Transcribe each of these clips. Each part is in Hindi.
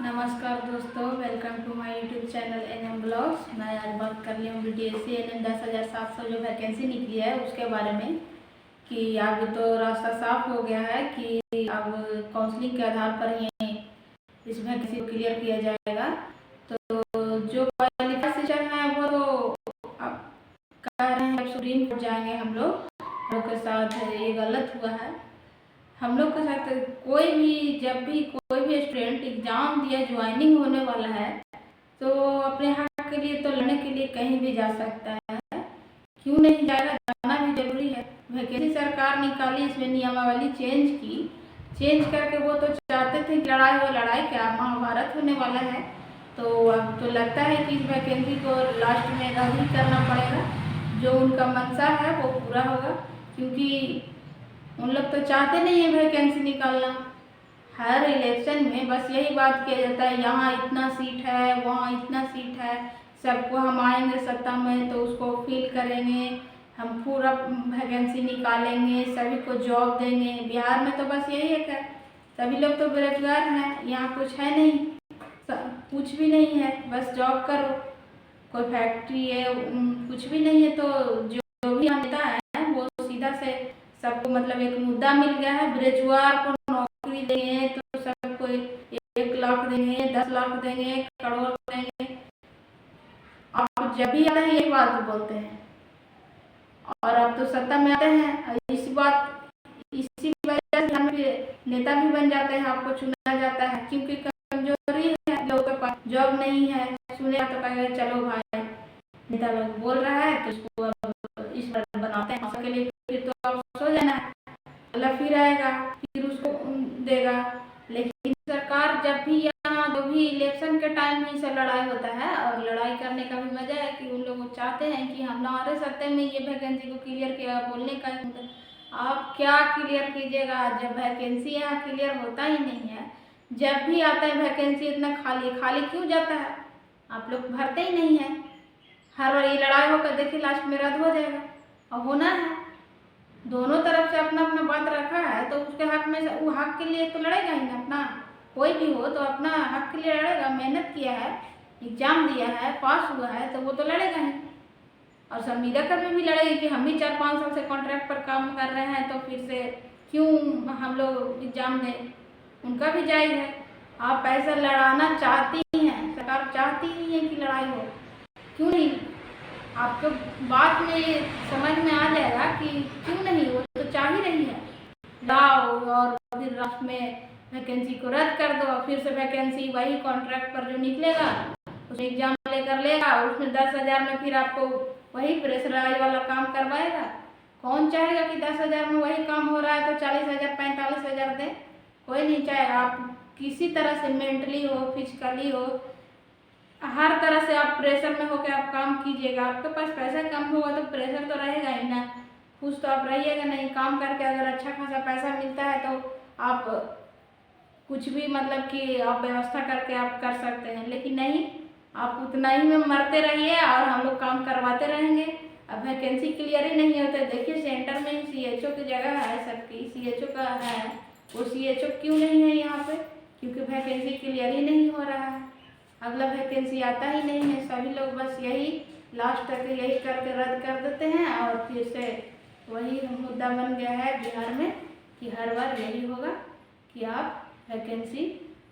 नमस्कार दोस्तों, welcome to my YouTube channel NM blogs. मैं आज बात कर रही हूँ बीडीएससी एनएम 10,700 जो वैकेंसी निकली है उसके बारे में कि अब तो रास्ता साफ हो गया है कि अब काउंसलिंग के आधार पर ही इस वैकेंसी को क्लियर किया जाएगा। तो जो क्वालिफाइड टीचर हैं वो तो अब कह रहे हैं सुप्रीम कोर्ट जाएंगे हम लोग के साथ ये गलत हुआ है। हम लोग के साथ कोई भी जब भी कोई भी स्टूडेंट एग्जाम दिया ज्वाइनिंग होने वाला है तो अपने हक के लिए तो लड़ने के लिए कहीं भी जा सकता है। क्यों नहीं जाएगा, जाना भी जरूरी है। वैकेंसी सरकार निकाली, इसमें नियमावली चेंज करके वो तो चाहते थे कि लड़ाई हो, लड़ाई क्या, महाभारत होने वाला है। तो अब तो लगता है कि इस वैकेंसी को लास्ट में रद्द करना पड़ेगा। जो उनका मंशा है वो पूरा होगा, क्योंकि उन लोग तो चाहते नहीं है वैकेंसी निकालना। हर इलेक्शन में बस यही बात किया जाता है, यहाँ इतना सीट है, वहाँ इतना सीट है, सबको हम आएंगे सत्ता में तो उसको फिल करेंगे, हम पूरा वैकेंसी निकालेंगे, सभी को जॉब देंगे। बिहार में तो बस यही है, सभी लोग तो बेरोजगार हैं, यहाँ कुछ है नहीं, कुछ भी नहीं है, बस जॉब करो। कोई फैक्ट्री है, कुछ भी नहीं है। तो जो भी नेता है वो सीधा से सबको मतलब एक मुद्दा मिल गया है, बेरोजगार को नौकरी देंगे तो सबको 1 लाख देंगे, 10 लाख देंगे, करोड़ देंगे। आप जब भी आते हैं यही बात बोलते हैं और अब तो सत्ता में आते हैं इसी वजह से हम नेता भी बन जाते हैं, आपको चुना जाता है क्योंकि कमजोरी है, लोगों के पास जॉब नहीं है। सुने तो कहेंगे चलो भाई नेता लोग बोल रहा है तो इसको इस पर बनाते हैं के लिए, फिर तो आप सो जाना है, अल्लाह फिर आएगा फिर उसको देगा। लेकिन सरकार जब भी यहाँ जो भी इलेक्शन के टाइम ही से लड़ाई होता है, और लड़ाई करने का भी वजह है कि उन लोग चाहते हैं कि हम हमारे सत्ते में ये वैकेंसी को क्लियर किया। बोलने का आप क्या क्लियर कीजिएगा जब वैकेंसी यहाँ क्लियर होता ही नहीं है। जब भी आता है वैकेंसी इतना खाली खाली क्यों जाता है, आप लोग भरते ही नहीं है। हर बार ये लड़ाई होकर देखिए लास्ट में रद्द हो जाएगा। और होना है, दोनों तरफ से अपना अपना बात रखा है तो उसके हक में से वो हक के लिए तो लड़ेगा ही ना। अपना कोई भी हो तो अपना हक के लिए लड़ेगा, मेहनत किया है, एग्जाम दिया है, पास हुआ है तो वो तो लड़ेगा ही। और संविदा कर्मी भी लड़ेगी कि हम भी 4-5 साल से कॉन्ट्रैक्ट पर काम कर रहे हैं तो फिर से क्यों हम लोग एग्जाम दें, उनका भी जायज़ है। आप पैसा लड़ाना चाहती हैं, सरकार चाहती ही है कि लड़ाई हो, क्यों नहीं। आपको बात में ये समझ में आ जाएगा कि क्यों नहीं, वो तो चाह ही रही है लाओ और फिर लास्ट में वैकेंसी को रद्द कर दो। फिर से वैकेंसी वही कॉन्ट्रैक्ट पर जो निकलेगा उसमें एग्जाम लेकर लेगा, उसमें 10,000 में फिर आपको वही प्रेशराइज वाला काम करवाएगा। कौन चाहेगा कि 10,000 में वही काम हो रहा है तो 40,000 45,000 दें, कोई नहीं चाहेगा। आप किसी तरह से मेंटली हो, फिजिकली हो, हर तरह से आप प्रेशर में होकर आप काम कीजिएगा। आपके पास पैसा कम होगा तो प्रेशर तो रहेगा ही ना, खुश तो आप रहिएगा नहीं। काम करके अगर अच्छा खासा पैसा मिलता है तो आप कुछ भी मतलब कि आप व्यवस्था करके आप कर सकते हैं, लेकिन नहीं, आप उतना ही में मरते रहिए और हम लोग काम करवाते रहेंगे। अब वैकेंसी क्लियर ही नहीं होते। देखिए सेंटर में ही CHO की जगह है, सबकी CHO का है, वो CHO क्यों नहीं है यहाँ पे, क्योंकि वैकेंसी क्लियर ही नहीं हो रहा है, अगला वैकेंसी आता ही नहीं है। सभी लोग बस यही लास्ट तक यही करके रद्द कर देते हैं और फिर से वही मुद्दा बन गया है बिहार में कि हर बार यही होगा कि आप वैकेंसी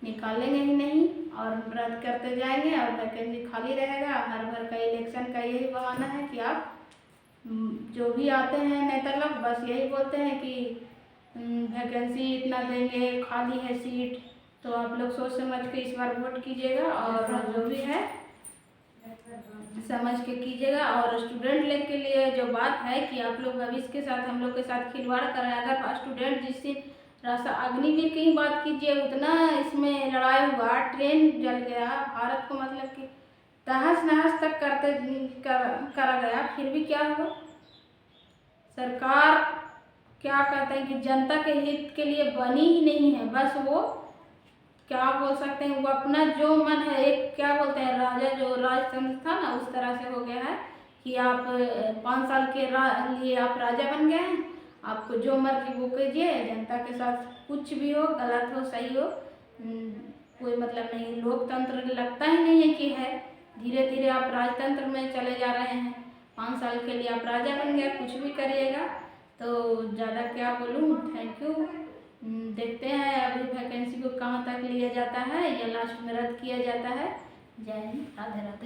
निकालेंगे ही नहीं और रद्द करते जाएंगे और वैकेंसी खाली रहेगा। हर बार का इलेक्शन का यही बहाना है कि आप जो भी आते हैं नेता लोग बस यही बोलते हैं कि वैकेंसी इतना देंगे, खाली है सीट। तो आप लोग सोच समझ के इस बार वोट कीजिएगा और जो भी है समझ के कीजिएगा। और स्टूडेंट लोग के लिए जो बात है कि आप लोग भविष्य के साथ हम लोग के साथ खिलवाड़ कर रहे हैं। अगर स्टूडेंट जिस दिन रास्ता अग्निवीर की ही बात कीजिए, उतना इसमें लड़ाई हुआ, ट्रेन जल गया, भारत को मतलब कि तहस नहस तक करा गया, फिर भी क्या हुआ। सरकार क्या कहते हैं कि जनता के हित के लिए बनी ही नहीं है, बस वो क्या बोल सकते हैं, वो अपना जो मन है, एक क्या बोलते हैं राजा जो राजतंत्र था ना, उस तरह से हो गया है कि आप 5 साल के लिए आप राजा बन गए हैं, आपको जो मर्जी वो कीजिए, जनता के साथ कुछ भी हो, गलत हो सही हो, कोई मतलब नहीं, लोकतंत्र लगता ही नहीं है कि है। धीरे धीरे आप राजतंत्र में चले जा रहे हैं। 5 साल के लिए आप राजा बन गए, कुछ भी करिएगा। तो ज़्यादा क्या बोलूँ, थैंक यू। देखते हैं अभी वैकेंसी को कहाँ तक लिया जाता है या लास्ट में रद्द किया जाता है। जय हिंद, राधे राधे।